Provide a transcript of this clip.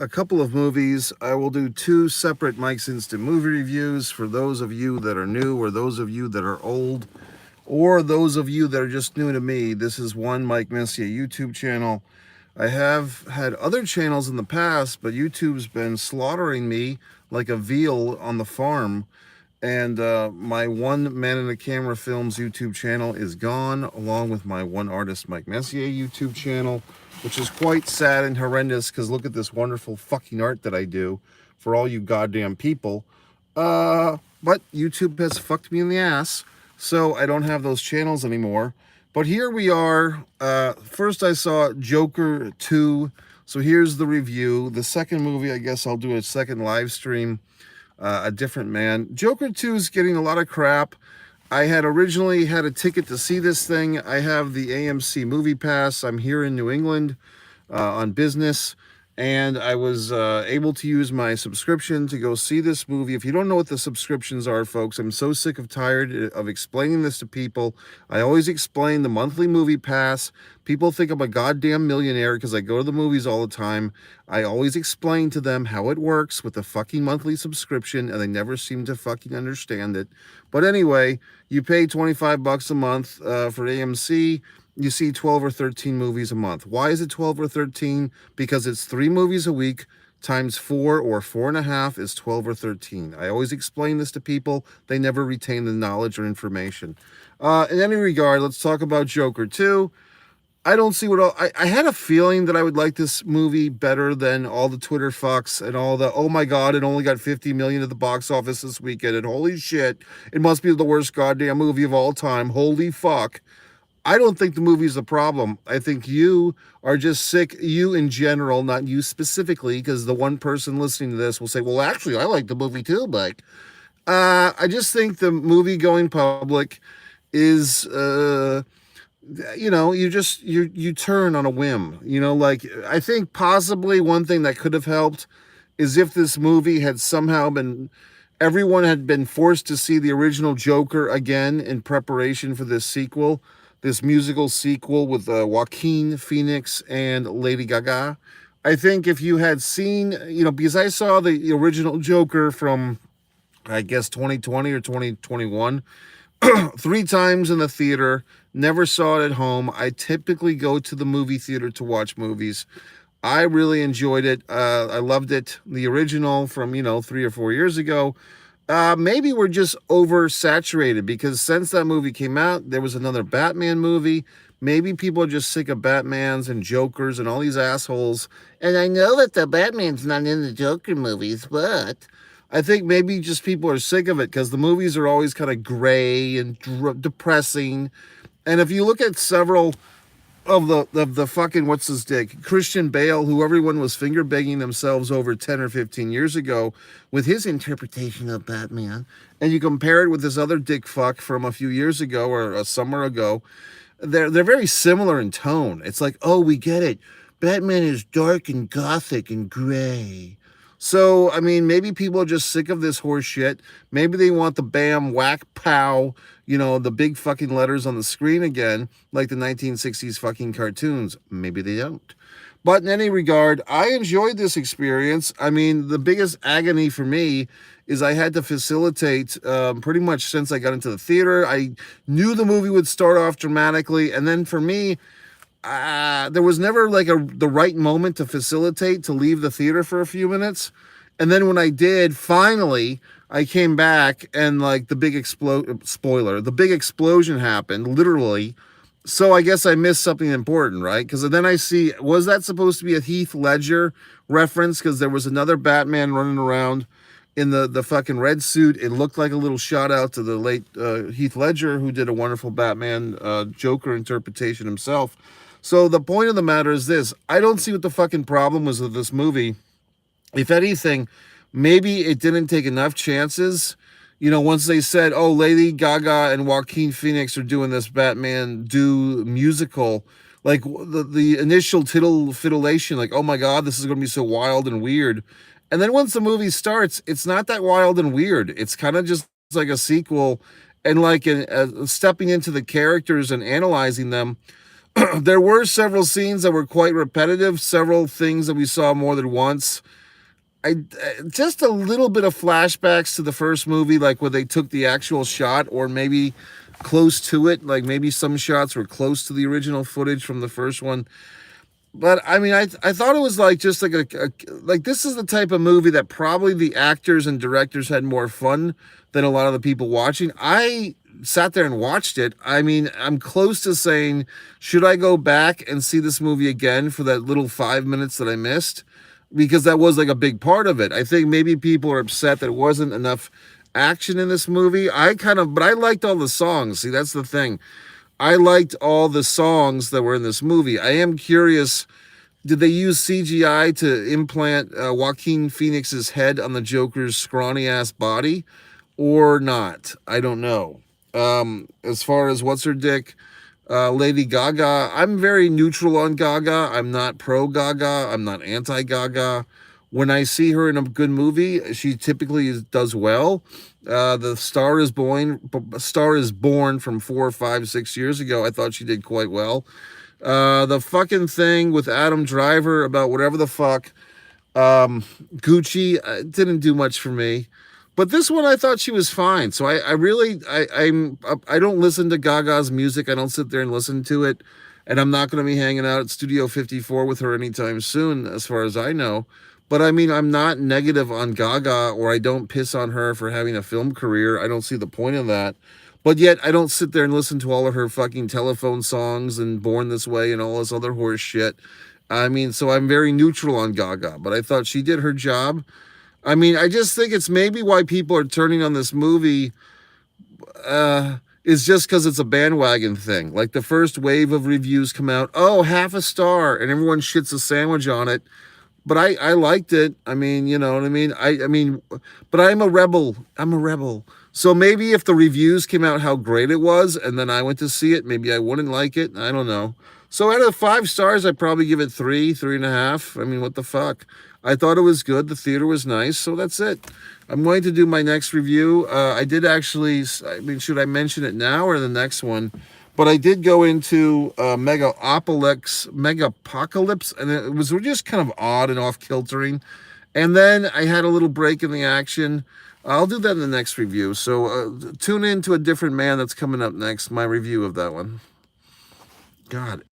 a couple of movies. I will do two separate Mike's Instant Movie reviews for those of you that are new, or those of you that are old, or those of you that are just new to me. This is one Mike Messier YouTube channel. I have had other channels in the past, but YouTube's been slaughtering me like a veal on the farm. And my One Man in the Camera Films YouTube channel is gone, along with my One Artist Mike Messier YouTube channel, which is quite sad and horrendous because look at this wonderful fucking art that I do for all you goddamn people. But YouTube has fucked me in the ass, so I don't have those channels anymore. But here we are. First I saw Joker 2, so here's the review. The second movie, I guess I'll do a second live stream. A Different Man. Joker 2 is getting a lot of crap. I had originally had a ticket to see this thing. I have the AMC Movie Pass. I'm here in New England on business, and I was able to use my subscription to go see this movie. If you don't know what the subscriptions are, folks, I'm so sick of tired of explaining this to people. I always explain the monthly movie pass. People think I'm a goddamn millionaire because I go to the movies all the time. I always explain to them how it works with the fucking monthly subscription, and they never seem to fucking understand it. But anyway, you pay 25 bucks a month for AMC. You see 12 or 13 movies a month. Why is it 12 or 13? Because it's 3 movies a week times 4 or 4.5 is 12 or 13. I always explain this to people. They never retain the knowledge or information. In any regard, let's talk about Joker 2. I don't see what all, I had a feeling that I would like this movie better than all the Twitter fucks and all the, oh my God, it only got 50 million at the box office this weekend, and holy shit, it must be the worst goddamn movie of all time. Holy fuck. I don't think the movie's the problem. I think you are just sick, you in general, not you specifically, because the one person listening to this will say, well, actually, I like the movie too, Mike. I just think the movie going public is, you turn on a whim. Like, I think possibly one thing that could have helped is if this movie had somehow been, everyone had been forced to see the original Joker again in preparation for this sequel, this musical sequel with Joaquin Phoenix and Lady Gaga. I think if you had seen, because I saw the original Joker from, I guess, 2020 or 2021, 3 times in the theater, never saw it at home. I typically go to the movie theater to watch movies. I really enjoyed it. I loved it. The original from, 3 or 4 years ago. Maybe we're just oversaturated because since that movie came out, there was another Batman movie. Maybe people are just sick of Batmans and Jokers and all these assholes. And I know that the Batman's not in the Joker movies, but I think maybe just people are sick of it because the movies are always kind of gray and depressing. And if you look at several of the fucking, what's his dick, Christian Bale, who everyone was finger banging themselves over 10 or 15 years ago with his interpretation of Batman, and you compare it with this other dick fuck from a few years ago or a summer ago, they're very similar in tone. It's like, oh, we get it. Batman is dark and gothic and gray. So, I mean, maybe people are just sick of this horse shit. Maybe they want the bam, whack, pow, the big fucking letters on the screen again, like the 1960s fucking cartoons. Maybe they don't. But in any regard, I enjoyed this experience. I mean, the biggest agony for me is I had to facilitate pretty much since I got into the theater. I knew the movie would start off dramatically, and then for me, there was never like the right moment to facilitate to leave the theater for a few minutes. And then when I did, finally, I came back and like the big the big explosion happened, literally. So I guess I missed something important, right? Because then I see, was that supposed to be a Heath Ledger reference? Because there was another Batman running around in the fucking red suit. It looked like a little shout out to the late Heath Ledger, who did a wonderful Batman Joker interpretation himself. So the point of the matter is this. I don't see what the fucking problem was with this movie. If anything, maybe it didn't take enough chances. Once they said, oh, Lady Gaga and Joaquin Phoenix are doing this Batman musical, like the initial fiddleation, like, oh my God, this is going to be so wild and weird. And then once the movie starts, it's not that wild and weird. It's kind of just like a sequel and like stepping into the characters and analyzing them. There were several scenes that were quite repetitive, several things that we saw more than once. I just a little bit of flashbacks to the first movie, like where they took the actual shot, or maybe close to it. Like maybe some shots were close to the original footage from the first one. But I mean, I thought it was like just like like this is the type of movie that probably the actors and directors had more fun than a lot of the people watching. I sat there and watched it. I mean, I'm close to saying, should I go back and see this movie again for that little 5 minutes that I missed? Because that was like a big part of it. I think maybe people are upset that it wasn't enough action in this movie. But I liked all the songs. See, that's the thing. I liked all the songs that were in this movie. I am curious, did they use CGI to implant Joaquin Phoenix's head on the Joker's scrawny ass body or not? I don't know. As far as what's her dick, Lady Gaga, I'm very neutral on Gaga. I'm not pro Gaga. I'm not anti Gaga. When I see her in a good movie, she typically does well. The Star is Born from 4, 5, 6 years ago. I thought she did quite well. The fucking thing with Adam Driver about whatever the fuck, Gucci didn't do much for me. But this one, I thought she was fine. So I don't listen to Gaga's music. I don't sit there and listen to it, and I'm not going to be hanging out at Studio 54 with her anytime soon, as far as I know. But I mean, I'm not negative on Gaga, or I don't piss on her for having a film career. I don't see the point of that. But yet, I don't sit there and listen to all of her fucking telephone songs and Born This Way and all this other horse shit. I mean, so I'm very neutral on Gaga, but I thought she did her job. I mean, I just think it's maybe why people are turning on this movie is just because it's a bandwagon thing. Like the first wave of reviews come out, oh, half a star, and everyone shits a sandwich on it. But I liked it. I mean, you know what I mean? I mean, but I'm a rebel. I'm a rebel. So maybe if the reviews came out how great it was, and then I went to see it, maybe I wouldn't like it. I don't know. So out of 5 stars, I'd probably give it 3, 3.5. I mean, what the fuck? I thought it was good. The theater was nice. So that's it. I'm going to do my next review. I did actually, I mean, should I mention it now or the next one? But I did go into Megapocalypse, and it was just kind of odd and off-kiltering. And then I had a little break in the action. I'll do that in the next review. So tune in to A Different Man that's coming up next, my review of that one. God.